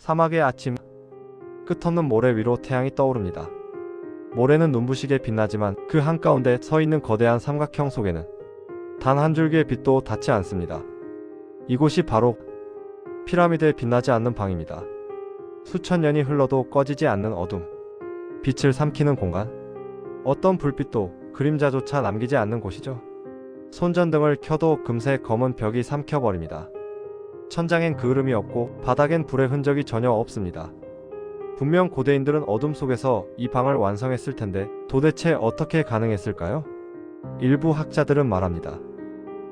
사막의 아침, 끝없는 모래 위로 태양이 떠오릅니다. 모래는 눈부시게 빛나지만 그 한가운데 서 있는 거대한 삼각형 속에는 단 한 줄기의 빛도 닿지 않습니다. 이곳이 바로 피라미드에 빛나지 않는 방입니다. 수천 년이 흘러도 꺼지지 않는 어둠, 빛을 삼키는 공간, 어떤 불빛도 그림자조차 남기지 않는 곳이죠. 손전등을 켜도 금세 검은 벽이 삼켜버립니다. 천장엔 그을음이 없고 바닥엔 불의 흔적이 전혀 없습니다. 분명 고대인들은 어둠 속에서 이 방을 완성했을 텐데 도대체 어떻게 가능했을까요? 일부 학자들은 말합니다.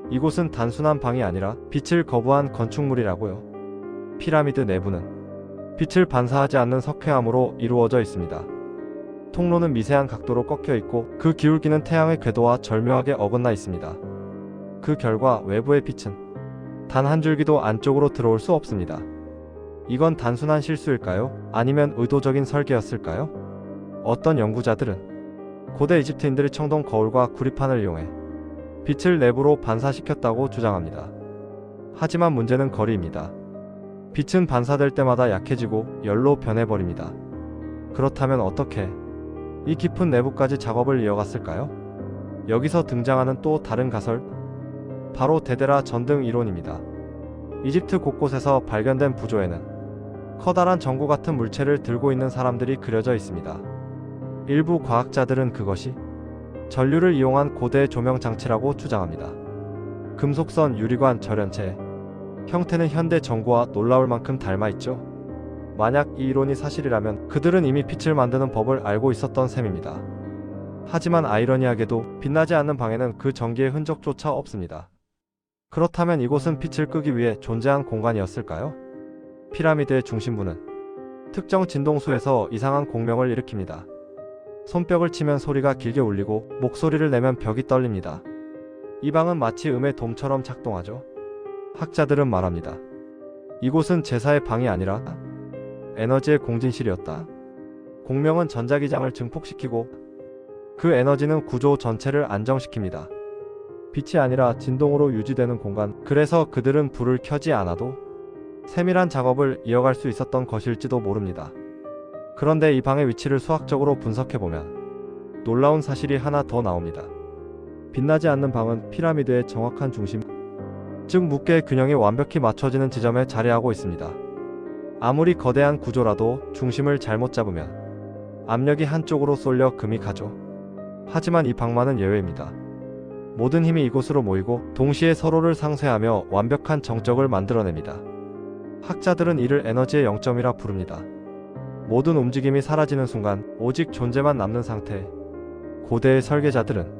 이곳은 단순한 방이 아니라 빛을 거부한 건축물이라고요. 피라미드 내부는 빛을 반사하지 않는 석회암으로 이루어져 있습니다. 통로는 미세한 각도로 꺾여 있고 그 기울기는 태양의 궤도와 절묘하게 어긋나 있습니다. 그 결과 외부의 빛은 단 한 줄기도 안쪽으로 들어올 수 없습니다. 이건 단순한 실수일까요? 아니면 의도적인 설계였을까요? 어떤 연구자들은 고대 이집트인들이 청동 거울과 구리판을 이용해 빛을 내부로 반사시켰다고 주장합니다. 하지만 문제는 거리입니다. 빛은 반사될 때마다 약해지고 열로 변해버립니다. 그렇다면 어떻게 이 깊은 내부까지 작업을 이어갔을까요? 여기서 등장하는 또 다른 가설, 바로 데데라 전등 이론입니다. 이집트 곳곳에서 발견된 부조에는 커다란 전구 같은 물체를 들고 있는 사람들이 그려져 있습니다. 일부 과학자들은 그것이 전류를 이용한 고대 조명 장치라고 주장합니다. 금속선, 유리관, 절연체, 형태는 현대 전구와 놀라울 만큼 닮아있죠. 만약 이 이론이 사실이라면 그들은 이미 빛을 만드는 법을 알고 있었던 셈입니다. 하지만 아이러니하게도 빛나지 않는 방에는 그 전기의 흔적조차 없습니다. 그렇다면 이곳은 빛을 끄기 위해 존재한 공간이었을까요? 피라미드의 중심부는 특정 진동수에서 이상한 공명을 일으킵니다. 손뼉을 치면 소리가 길게 울리고 목소리를 내면 벽이 떨립니다. 이 방은 마치 음의 돔처럼 작동하죠. 학자들은 말합니다. 이곳은 제사의 방이 아니라 에너지의 공진실이었다. 공명은 전자기장을 증폭시키고 그 에너지는 구조 전체를 안정시킵니다. 빛이 아니라 진동으로 유지되는 공간, 그래서 그들은 불을 켜지 않아도 세밀한 작업을 이어갈 수 있었던 것일지도 모릅니다. 그런데 이 방의 위치를 수학적으로 분석해보면 놀라운 사실이 하나 더 나옵니다. 빛나지 않는 방은 피라미드의 정확한 중심, 즉 무게의 균형이 완벽히 맞춰지는 지점에 자리하고 있습니다. 아무리 거대한 구조라도 중심을 잘못 잡으면 압력이 한쪽으로 쏠려 금이 가죠. 하지만 이 방만은 예외입니다. 모든 힘이 이곳으로 모이고 동시에 서로를 상쇄하며 완벽한 정적을 만들어냅니다. 학자들은 이를 에너지의 0점이라 부릅니다. 모든 움직임이 사라지는 순간 오직 존재만 남는 상태. 고대의 설계자들은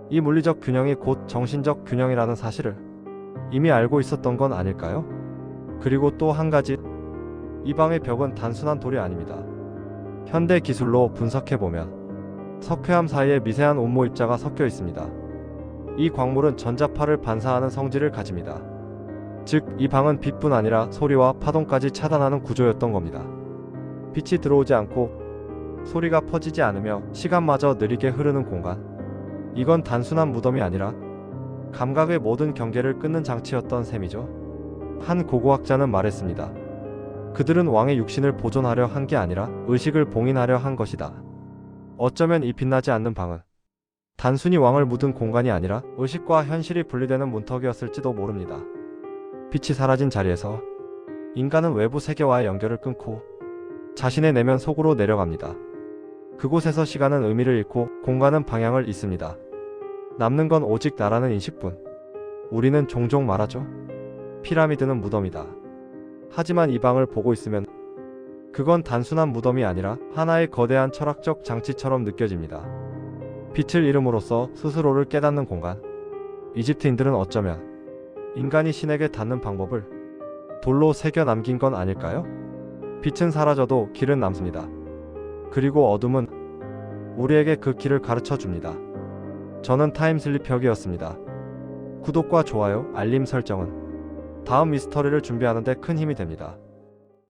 이 물리적 균형이 곧 정신적 균형이라는 사실을 이미 알고 있었던 건 아닐까요? 그리고 또 한 가지, 이 방의 벽은 단순한 돌이 아닙니다. 현대 기술로 분석해보면 석회암 사이에 미세한 온모 입자가 섞여 있습니다. 이 광물은 전자파를 반사하는 성질을 가집니다. 즉, 이 방은 빛뿐 아니라 소리와 파동까지 차단하는 구조였던 겁니다. 빛이 들어오지 않고 소리가 퍼지지 않으며 시간마저 느리게 흐르는 공간. 이건 단순한 무덤이 아니라 감각의 모든 경계를 끊는 장치였던 셈이죠. 한 고고학자는 말했습니다. 그들은 왕의 육신을 보존하려 한 게 아니라 의식을 봉인하려 한 것이다. 어쩌면 이 빛나지 않는 방은 단순히 왕을 묻은 공간이 아니라 의식과 현실이 분리되는 문턱이었을지도 모릅니다. 빛이 사라진 자리에서 인간은 외부 세계와의 연결을 끊고 자신의 내면 속으로 내려갑니다. 그곳에서 시간은 의미를 잃고 공간은 방향을 잃습니다. 남는 건 오직 나라는 인식뿐. 우리는 종종 말하죠. 피라미드는 무덤이다. 하지만 이 방을 보고 있으면 그건 단순한 무덤이 아니라 하나의 거대한 철학적 장치처럼 느껴집니다. 빛을 잃음으로써 스스로를 깨닫는 공간. 이집트인들은 어쩌면 인간이 신에게 닿는 방법을 돌로 새겨 남긴 건 아닐까요? 빛은 사라져도 길은 남습니다. 그리고 어둠은 우리에게 그 길을 가르쳐 줍니다. 저는 타임슬립 벽이었습니다. 구독과 좋아요, 알림 설정은 다음 미스터리를 준비하는 데 큰 힘이 됩니다.